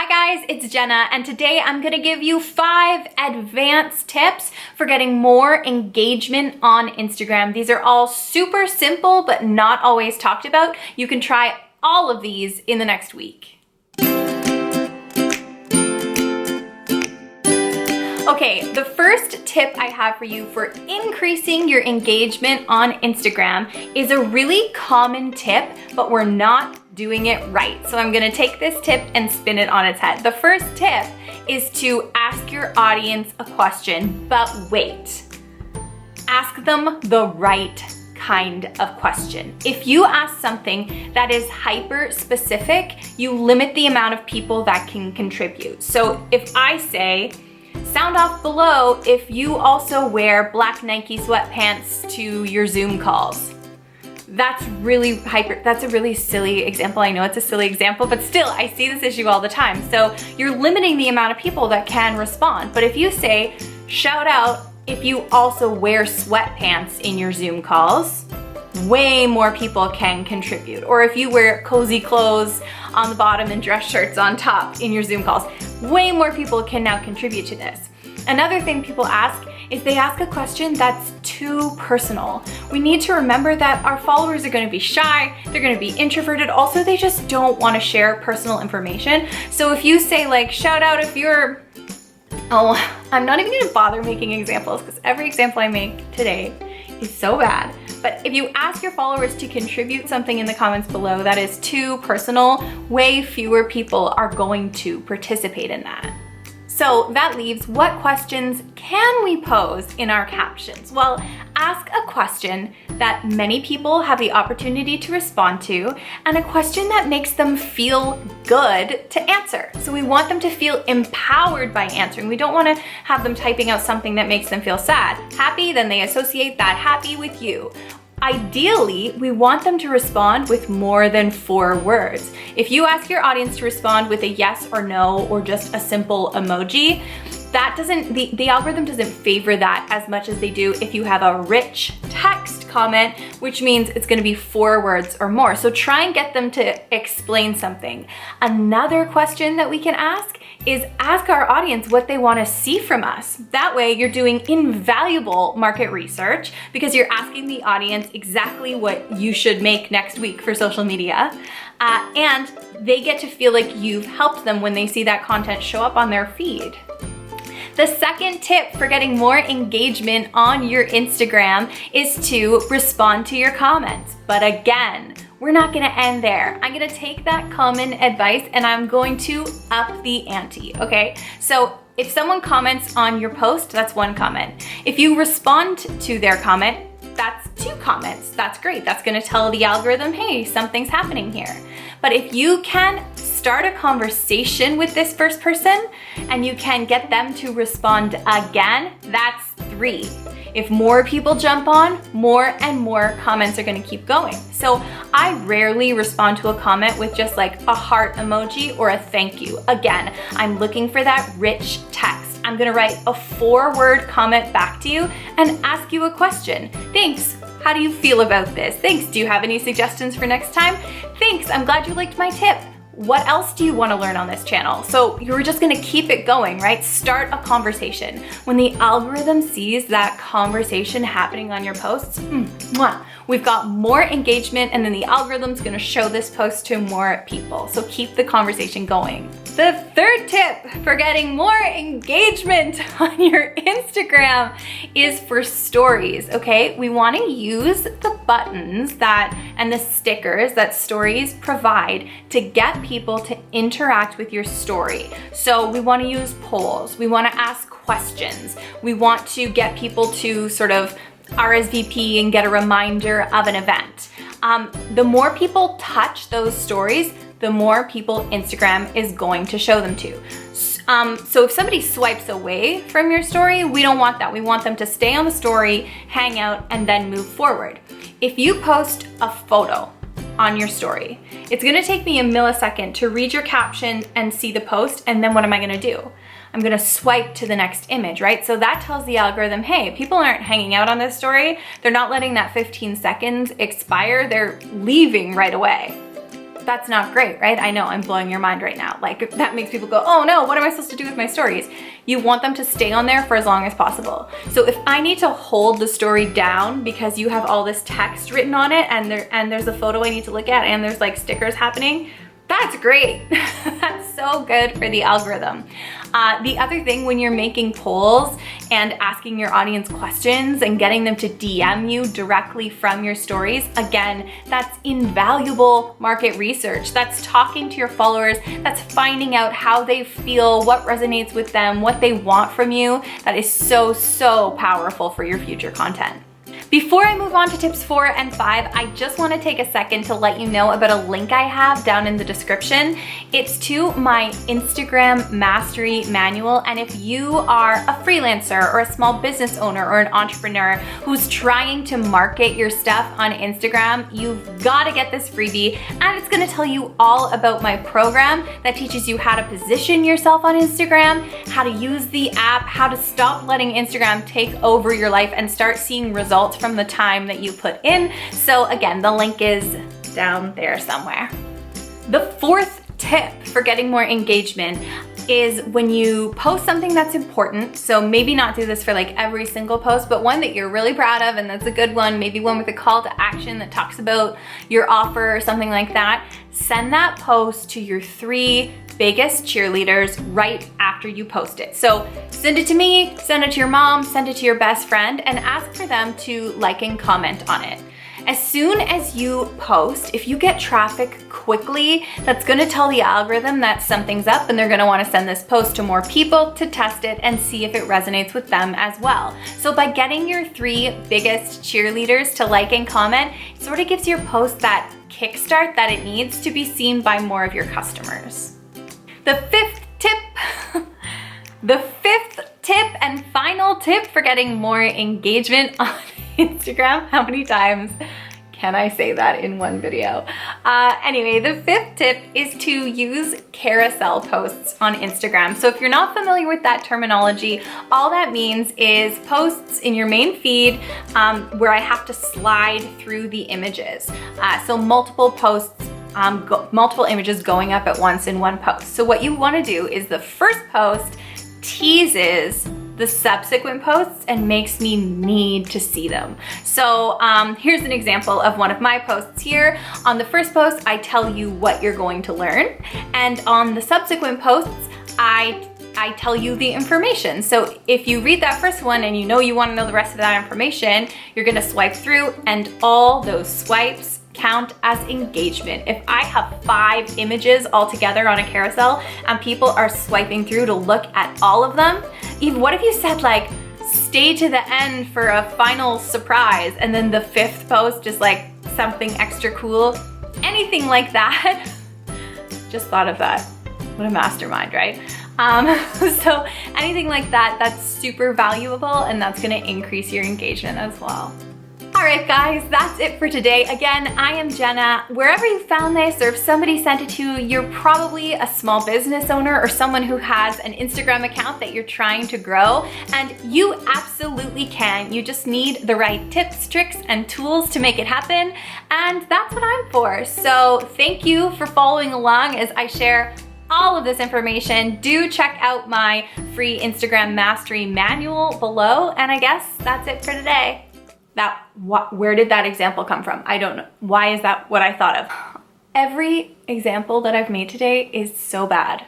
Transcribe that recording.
Hi guys, it's Jenna, and today I'm gonna give you 5 advanced tips for getting more engagement on Instagram. These are all super simple, but not always talked about. You can try all of these in the next week. Okay, the first tip I have for you for increasing your engagement on Instagram is a really common tip, but we're not doing it right. So I'm gonna take this tip and spin it on its head. The first tip is to ask your audience a question, but wait. Ask them the right kind of question. If you ask something that is hyper specific, you limit the amount of people that can contribute. So if I say, sound off below if you also wear black Nike sweatpants to your Zoom calls. That's a really silly example. I know it's a silly example, but still, I see this issue all the time. So you're limiting the amount of people that can respond. But if you say, shout out if you also wear sweatpants in your Zoom calls, way more people can contribute. Or if you wear cozy clothes on the bottom and dress shirts on top in your Zoom calls, way more people can now contribute to this. Another thing people ask is they ask a question that's too personal. We need to remember that our followers are gonna be shy, they're gonna be introverted, also they just don't wanna share personal information. So if you say like, shout out if you're, I'm not even gonna bother making examples because every example I make today is so bad. But if you ask your followers to contribute something in the comments below that is too personal, way fewer people are going to participate in that. So that leaves, what questions can we pose in our captions? Well, ask a question that many people have the opportunity to respond to, and a question that makes them feel good to answer. So we want them to feel empowered by answering. We don't want to have them typing out something that makes them feel sad. Happy, then they associate that happy with you. Ideally, we want them to respond with more than 4 words. If you ask your audience to respond with a yes or no or just a simple emoji, the algorithm doesn't favor that as much as they do if you have a rich text comment, which means it's gonna be 4 words or more. So try and get them to explain something. Another question that we can ask is ask our audience what they wanna see from us. That way you're doing invaluable market research because you're asking the audience exactly what you should make next week for social media. And they get to feel like you've helped them when they see that content show up on their feed. The second tip for getting more engagement on your Instagram is to respond to your comments. But again, we're not gonna end there. I'm gonna take that common advice and I'm going to up the ante, okay? So if someone comments on your post, that's 1 comment. If you respond to their comment, that's 2 comments. That's great. That's gonna tell the algorithm, hey, something's happening here. But if you can start a conversation with this first person and you can get them to respond again, that's 3. If more people jump on, more and more comments are gonna keep going. So I rarely respond to a comment with just like a heart emoji or a thank you. Again, I'm looking for that rich text. I'm gonna write a 4-word comment back to you and ask you a question. Thanks. How do you feel about this? Thanks. Do you have any suggestions for next time? Thanks. I'm glad you liked my tip. What else do you want to learn on this channel? So you're just gonna keep it going, right? Start a conversation. When the algorithm sees that conversation happening on your posts, we've got more engagement and then the algorithm's gonna show this post to more people. So keep the conversation going. The third tip for getting more engagement on your Instagram is for stories, okay? We wanna use the buttons and the stickers that stories provide to get people to interact with your story. So we wanna use polls, we wanna ask questions, we want to get people to sort of RSVP and get a reminder of an event. The more people touch those stories, the more people Instagram is going to show them to. So if somebody swipes away from your story, we don't want that. We want them to stay on the story, hang out, and then move forward. If you post a photo on your story, it's gonna take me a millisecond to read your caption and see the post, and then what am I gonna do? I'm gonna swipe to the next image, right? So that tells the algorithm, hey, people aren't hanging out on this story. They're not letting that 15 seconds expire. They're leaving right away. that's not great, right? I know I'm blowing your mind right now. Like that makes people go, oh no, what am I supposed to do with my stories? You want them to stay on there for as long as possible. So if I need to hold the story down because you have all this text written on it and there's a photo I need to look at and there's like stickers happening, that's great. That's so good for the algorithm. The other thing, when you're making polls and asking your audience questions and getting them to DM you directly from your stories, again, that's invaluable market research. That's talking to your followers, that's finding out how they feel, what resonates with them, what they want from you. That is so, so powerful for your future content. Before I move on to tips 4 and 5, I just want to take a second to let you know about a link I have down in the description. It's to my Instagram Mastery Manual, and if you are a freelancer or a small business owner or an entrepreneur who's trying to market your stuff on Instagram, you've got to get this freebie, and it's going to tell you all about my program that teaches you how to position yourself on Instagram, how to use the app, how to stop letting Instagram take over your life and start seeing results from the time that you put in. So again, the link is down there somewhere. The fourth tip for getting more engagement is when you post something that's important, so maybe not do this for like every single post, but one that you're really proud of and that's a good one, maybe one with a call to action that talks about your offer or something like that, send that post to your 3 biggest cheerleaders right after you post it. So send it to me, send it to your mom, send it to your best friend, and ask for them to like and comment on it. As soon as you post, if you get traffic quickly, that's gonna tell the algorithm that something's up and they're gonna wanna send this post to more people to test it and see if it resonates with them as well. So by getting your 3 biggest cheerleaders to like and comment, it sort of gives your post that kickstart that it needs to be seen by more of your customers. The fifth tip and final tip for getting more engagement on Instagram. How many times can I say that in one video? Anyway, the 5th tip is to use carousel posts on Instagram. So if you're not familiar with that terminology, all that means is posts in your main feed where I have to slide through the images. So multiple posts, multiple images going up at once in one post. So what you want to do is the first post teases the subsequent posts and makes me need to see them. So here's an example of one of my posts here. On the first post, I tell you what you're going to learn. And on the subsequent posts, I tell you the information. So if you read that first one and you know you want to know the rest of that information, you're gonna swipe through and all those swipes count as engagement. If I have 5 images all together on a carousel and people are swiping through to look at all of them, even what if you said like, stay to the end for a final surprise, and then the 5th post is like something extra cool, anything like that. Just thought of that. What a mastermind, right? So anything like that, that's super valuable and that's gonna increase your engagement as well. All right, guys, that's it for today. Again, I am Jenna. Wherever you found this or if somebody sent it to you, you're probably a small business owner or someone who has an Instagram account that you're trying to grow, and you absolutely can. You just need the right tips, tricks, and tools to make it happen, and that's what I'm for. So thank you for following along as I share all of this information. Do check out my free Instagram Mastery Manual below, and I guess that's it for today. Where did that example come from? I don't know. Why is that what I thought of? Every example that I've made today is so bad.